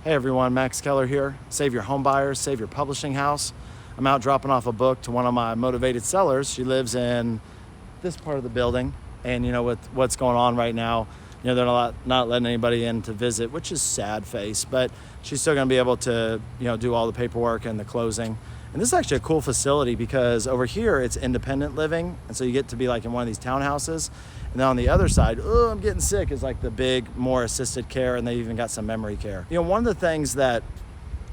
Hey everyone, Max Keller here. Save your home buyers, save your publishing house. I'm out dropping off a book to one of my motivated sellers. She lives in this part of the building, and with what's going on right now, they're not letting anybody in to visit, which is sad face, but she's still gonna be able to, do all the paperwork and the closing. And this is actually a cool facility because over here it's independent living, and so you get to be like in one of these townhouses. And then on the other side, I'm getting sick, is like the big, more assisted care, and they even got some memory care. One of the things that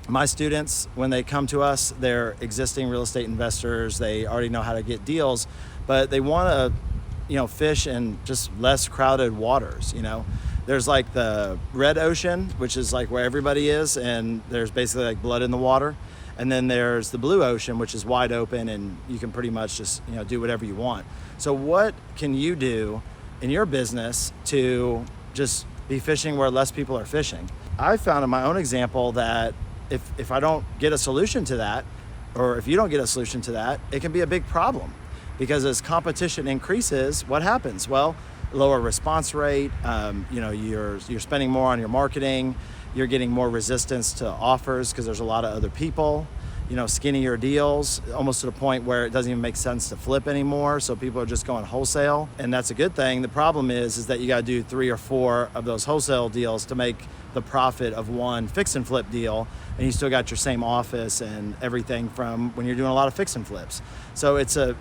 my students, when they come to us, they're existing real estate investors, they already know how to get deals, but they want to, fish in just less crowded waters. There's like the red ocean, which is like where everybody is, and there's basically like blood in the water. And then there's the blue ocean, which is wide open, and you can pretty much just, do whatever you want. So what can you do in your business to just be fishing where less people are fishing? I found in my own example that if I don't get a solution to that, or if you don't get a solution to that, it can be a big problem. Because as competition increases, what happens? Well, lower response rate, you're spending more on your marketing, you're getting more resistance to offers because there's a lot of other people, skinnier deals, almost to the point where it doesn't even make sense to flip anymore. So people are just going wholesale, and that's a good thing. The problem is that you got to do 3 or 4 of those wholesale deals to make the profit of one fix and flip deal, and you still got your same office and everything from when you're doing a lot of fix and flips. So it's a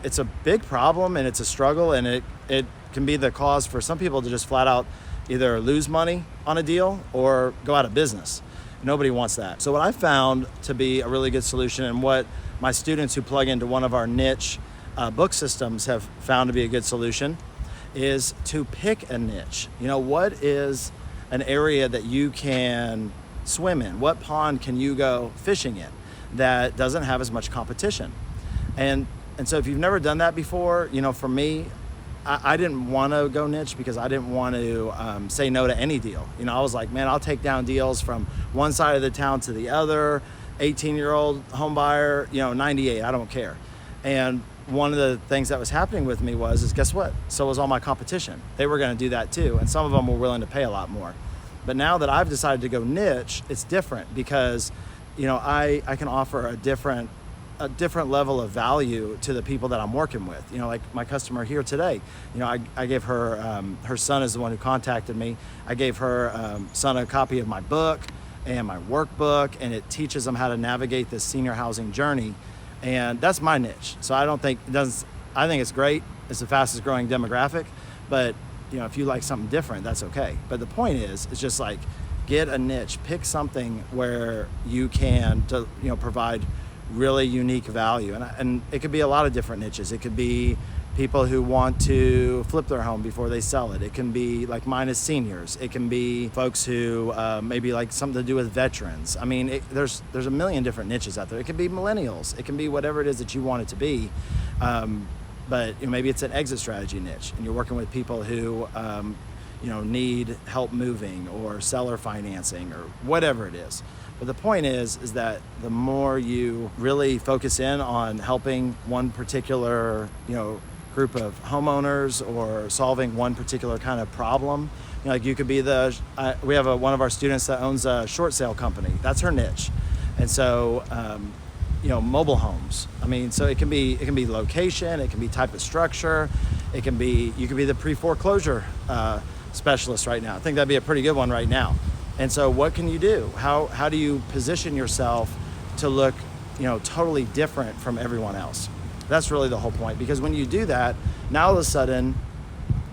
big problem, and it's a struggle, and it can be the cause for some people to just flat out either lose money on a deal or go out of business. Nobody wants that. So what I found to be a really good solution, and what my students who plug into one of our niche book systems have found to be a good solution, is to pick a niche. What is an area that you can swim in? What pond can you go fishing in that doesn't have as much competition? And so if you've never done that before, for me, I didn't want to go niche because I didn't want to say no to any deal. I was like, man, I'll take down deals from one side of the town to the other, 18-year-old home buyer, 98, I don't care. And one of the things that was happening with me is guess what? So was all my competition. They were going to do that too, and some of them were willing to pay a lot more. But now that I've decided to go niche, it's different because, I can offer a different level of value to the people that I'm working with. Like my customer here today, I gave her, her son is the one who contacted me. I gave her son a copy of my book and my workbook, and it teaches them how to navigate this senior housing journey. And that's my niche. So I think it's great. It's the fastest growing demographic, but if you like something different, that's okay. But the point is, it's just like, get a niche, pick something where you can, provide really unique value. And it could be a lot of different niches. It could be people who want to flip their home before they sell it. It can be like mine is seniors. It can be folks who maybe like something to do with veterans. I mean, there's a million different niches out there. It could be millennials. It can be whatever it is that you want it to be. But maybe it's an exit strategy niche, and you're working with people who need help moving or seller financing or whatever it is. But the point is that the more you really focus in on helping one particular, group of homeowners or solving one particular kind of problem, like you could be we have one of our students that owns a short sale company. That's her niche. And so, mobile homes. I mean, so it can be location, it can be type of structure, you can be the pre-foreclosure specialist right now. I think that'd be a pretty good one right now. And so what can you do? How do you position yourself to look, totally different from everyone else? That's really the whole point, because when you do that, now all of a sudden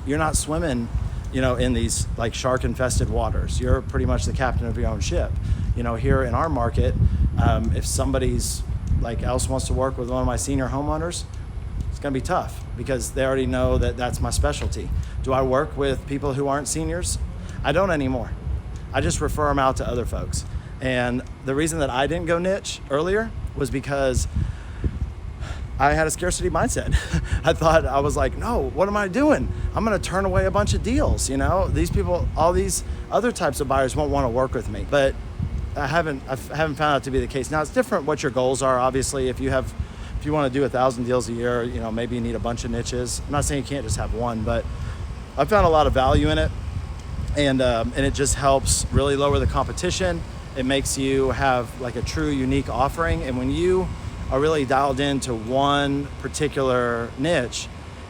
you're not swimming, in these like shark infested waters. You're pretty much the captain of your own ship. Here in our market, if somebody's else wants to work with one of my senior homeowners, it's gonna be tough because they already know that that's my specialty. Do I work with people who aren't seniors? I don't anymore. I just refer them out to other folks. And the reason that I didn't go niche earlier was because I had a scarcity mindset. I was like, no, what am I doing? I'm gonna turn away a bunch of deals. These people, all these other types of buyers won't wanna work with me. But I haven't found that to be the case. Now it's different what your goals are. Obviously, if you wanna do 1,000 deals a year, maybe you need a bunch of niches. I'm not saying you can't just have one, but I found a lot of value in it. And it just helps really lower the competition. It makes you have like a true unique offering. And when you are really dialed into one particular niche,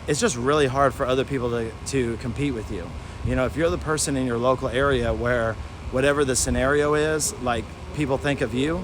it's just really hard for other people to compete with you. You know, if you're the person in your local area where whatever the scenario is, like people think of you,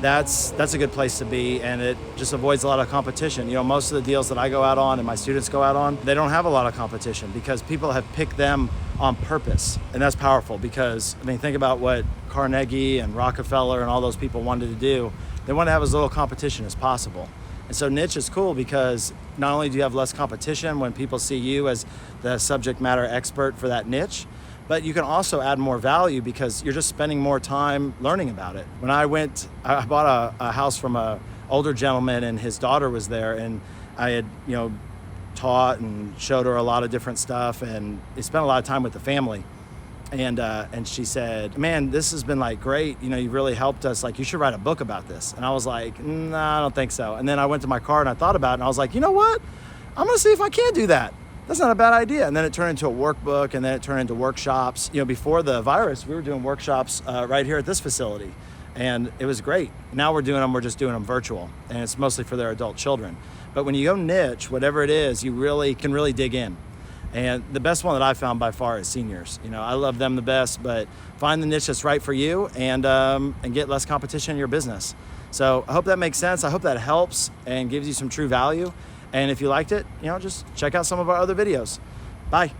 that's a good place to be, and it just avoids a lot of competition. You know, most of the deals that I go out on and my students go out on, they don't have a lot of competition because people have picked them on purpose. And that's powerful because, I mean, think about what Carnegie and Rockefeller and all those people wanted to do. They want to have as little competition as possible. And so niche is cool because not only do you have less competition when people see you as the subject matter expert for that niche, but you can also add more value because you're just spending more time learning about it. When I bought a house from an older gentleman and his daughter was there, and I had, you know, taught and showed her a lot of different stuff, and I spent a lot of time with the family. And she said, man, this has been like great. You know, you really helped us. Like, you should write a book about this. And I was like, nah, I don't think so. And then I went to my car and I thought about it, and I was like, you know what? I'm gonna see if I can do that. That's not a bad idea. And then it turned into a workbook, and then it turned into workshops. You know, before the virus, we were doing workshops right here at this facility, and it was great. Now we're just doing them virtual, and it's mostly for their adult children. But when you go niche, whatever it is, you really can dig in. And the best one that I found by far is seniors. You know, I love them the best, but find the niche that's right for you, and get less competition in your business. So I hope that makes sense. I hope that helps and gives you some true value. And if you liked it, you know, just check out some of our other videos. Bye.